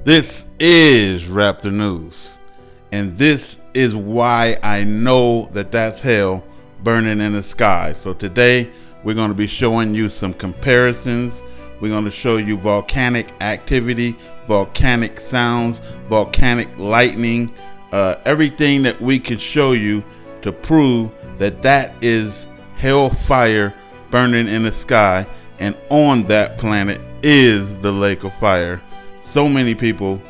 This is Raptor News, and this is why I know that that's hell burning in the sky. So today we're going to be showing you some comparisons. We're going to show you volcanic activity, volcanic sounds, volcanic lightning, everything that we can show you to prove that that is hellfire burning in the sky, and on that planet is the lake of fire. So many people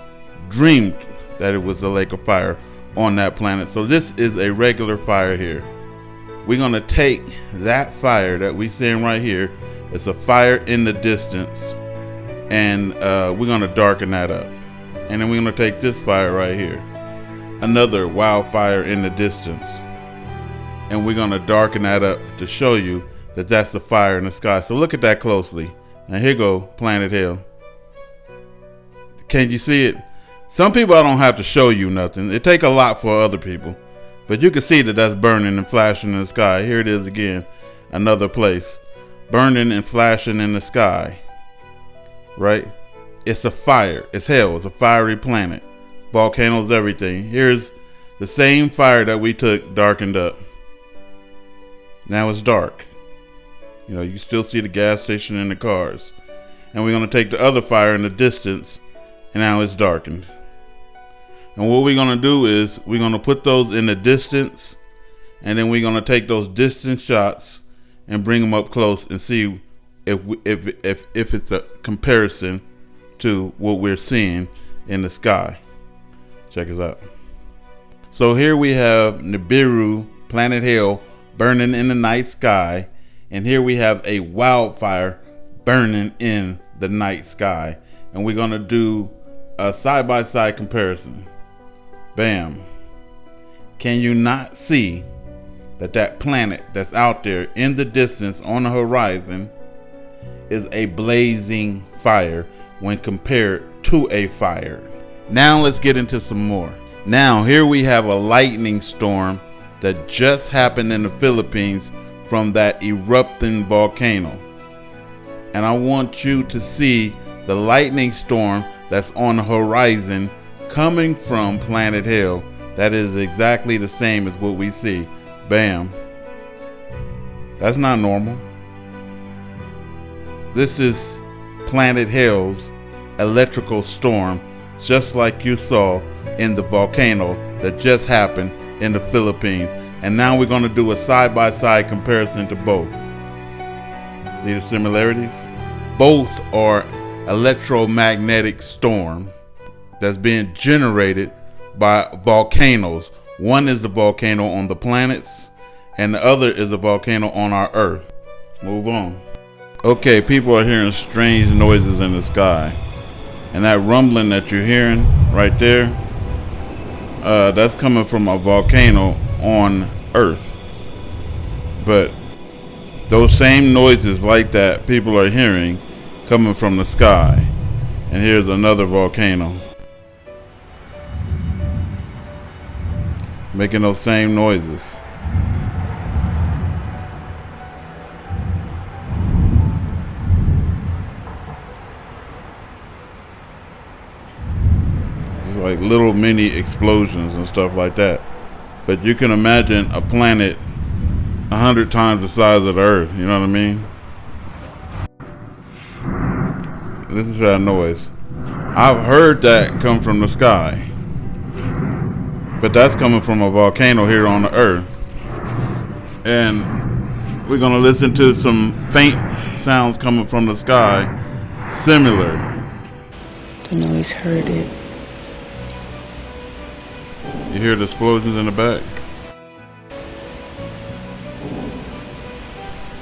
dreamed that it was a lake of fire on that planet. So this is a regular fire here. We're going to take that fire that we're seeing right here. It's a fire in the distance, and we're going to darken that up. And then we're going to take this fire right here, another wildfire in the distance, and we're going to darken that up to show you that that's the fire in the sky. So look at that closely. Now here go Planet Hell. Can you see it? Some people I don't have to show you nothing. It take a lot for other people, but you can see that that's burning and flashing in the sky. Here it is again, another place, burning and flashing in the sky. Right? It's a fire. It's hell. It's a fiery planet. Volcanoes, everything. Here's the same fire that we took, darkened up. Now it's dark. You know, you still see the gas station and the cars. And we're going to take the other fire in the distance, and now it's darkened. And what we're going to do is we're going to put those in the distance, and then we're going to take those distance shots and bring them up close and see if it's a comparison to what we're seeing in the sky. Check us out. So here we have Nibiru, Planet Hell, burning in the night sky, and here we have a wildfire burning in the night sky, and we're going to do a side-by-side comparison. Bam. Can you not see that that planet that's out there in the distance on the horizon is a blazing fire when compared to a fire? Now let's get into some more. Now here we have a lightning storm that just happened in the Philippines from that erupting volcano. And I want you to see the lightning storm that's on the horizon coming from Planet Hell. That is exactly the same as what we see. Bam. That's not normal. This is Planet Hell's electrical storm, just like you saw in the volcano that just happened in the Philippines. And now we're going to do a side-by-side comparison to both. See the similarities? Both are electromagnetic storm that's being generated by volcanoes. One is the volcano on the planets, and the other is a volcano on our Earth. Move on. Okay, people are hearing strange noises in the sky, and that rumbling that you're hearing right there, that's coming from a volcano on Earth. But those same noises like that people are hearing coming from the sky. And here's another volcano making those same noises. It's like little mini explosions and stuff like that. But you can imagine a planet 100 times the size of the Earth, you know what I mean? This is that noise. I've heard that come from the sky, but that's coming from a volcano here on the Earth. And we're gonna listen to some faint sounds coming from the sky, similar. Don't always heard it. You hear the explosions in the back?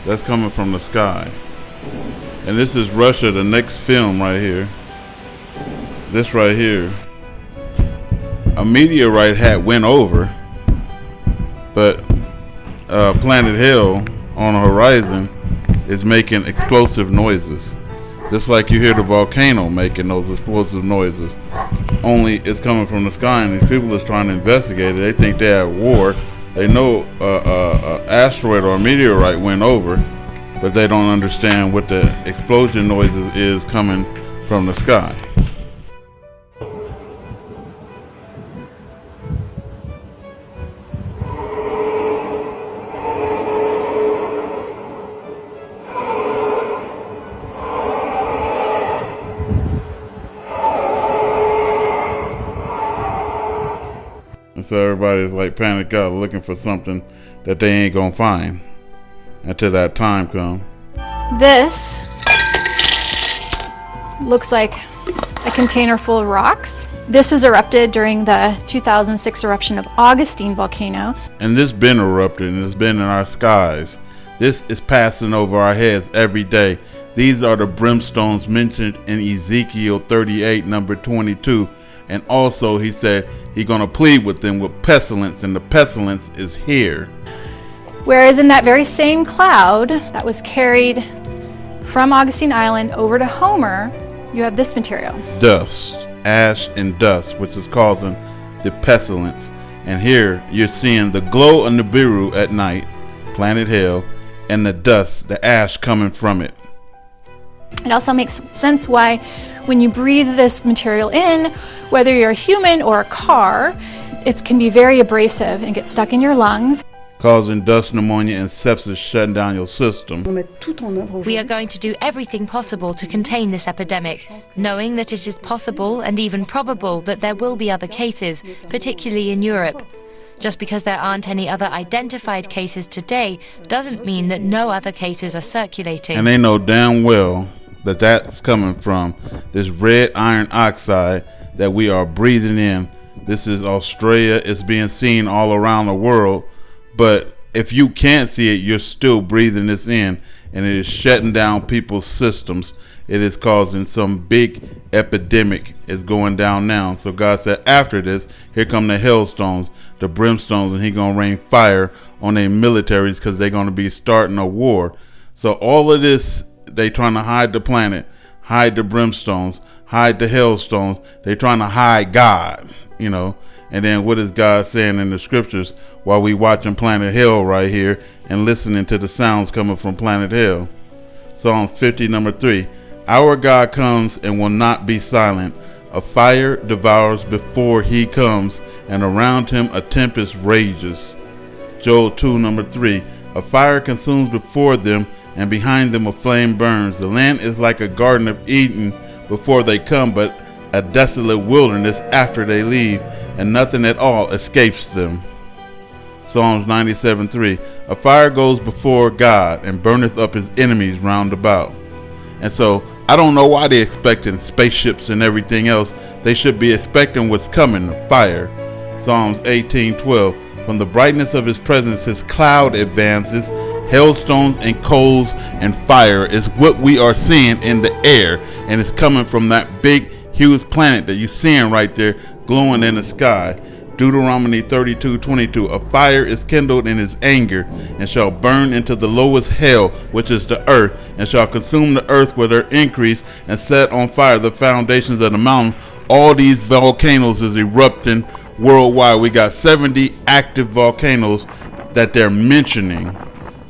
That's coming from the sky. And this is Russia, the next film right here. This right here. A meteorite had went over, but Planet Hell on the horizon is making explosive noises. Just like you hear the volcano making those explosive noises. Only it's coming from the sky, and these people is trying to investigate it. They think they're at war. They know an asteroid or a meteorite went over, but they don't understand what the explosion noises is coming from the sky. And so everybody's like panicked out looking for something that they ain't gonna find until that time comes. This looks like a container full of rocks. This was erupted during the 2006 eruption of Augustine volcano. And this been erupted and it's been in our skies. This is passing over our heads every day. These are the brimstones mentioned in Ezekiel 38, number 22. And also he said he's going to plead with them with pestilence, and the pestilence is here. Whereas in that very same cloud that was carried from Augustine Island over to Homer, you have this material. Dust, ash and dust, which is causing the pestilence. And here you're seeing the glow of Nibiru at night, planet hell, and the dust, the ash coming from it. It also makes sense why when you breathe this material in, whether you're a human or a car, it can be very abrasive and get stuck in your lungs, causing dust pneumonia and sepsis, shutting down your system. We are going to do everything possible to contain this epidemic, knowing that it is possible and even probable that there will be other cases, particularly in Europe. Just because there aren't any other identified cases today doesn't mean that no other cases are circulating. And they know damn well that that's coming from this red iron oxide that we are breathing in. This is Australia. It's being seen all around the world. But if you can't see it, you're still breathing this in, and it is shutting down people's systems. It is causing some big epidemic is going down now. So God said after this, here come the hailstones, the brimstones, and He's going to rain fire on their militaries because they're going to be starting a war. So all of this, they trying to hide the planet, hide the brimstones, hide the hailstones. They trying to hide God, you know. And then what is God saying in the scriptures while we watching Planet Hell right here and listening to the sounds coming from Planet Hell? Psalms 50, number 3. Our God comes and will not be silent. A fire devours before He comes, and around Him a tempest rages. Joel 2, number 3. A fire consumes before them, and behind them a flame burns. The land is like a garden of Eden before they come, but a desolate wilderness after they leave, and nothing at all escapes them. Psalms 97:3. A fire goes before God and burneth up His enemies round about. And so I don't know why they're expecting spaceships and everything else. They should be expecting what's coming, the fire. Psalms 18:12. From the brightness of His presence His cloud advances. Hailstones and coals and fire is what we are seeing in the air, and it's coming from that big huge planet that you're seeing right there glowing in the sky. Deuteronomy 32:22. A fire is kindled in His anger, and shall burn into the lowest hell, which is the earth, and shall consume the earth with her increase, and set on fire the foundations of the mountain. All these volcanoes is erupting worldwide. We got 70 active volcanoes that they're mentioning.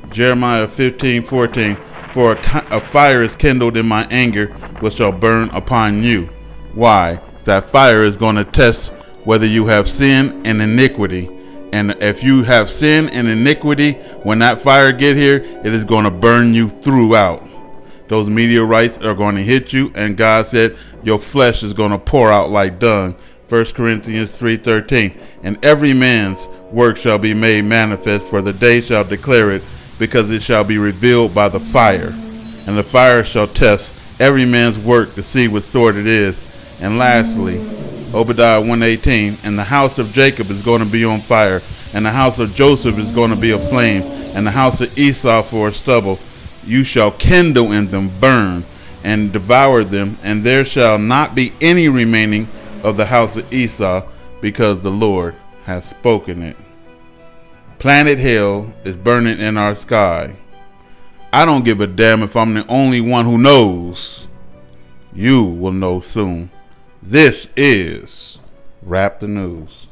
Jeremiah 15:14. For a fire is kindled in my anger, which shall burn upon you. Why? That fire is going to test whether you have sin and iniquity. And if you have sin and iniquity, when that fire get here, it is going to burn you throughout. Those meteorites are going to hit you, and God said your flesh is going to pour out like dung. 1 Corinthians 3:13. And every man's work shall be made manifest, for the day shall declare it, because it shall be revealed by the fire. And the fire shall test every man's work to see what sort it is. And lastly, Obadiah 1:18. And the house of Jacob is going to be on fire, and the house of Joseph is going to be aflame, and the house of Esau for a stubble. You shall kindle in them, burn, and devour them, and there shall not be any remaining of the house of Esau, because the Lord has spoken it. Planet Hell is burning in our sky. I don't give a damn if I'm the only one who knows. You will know soon. This is Rap the News.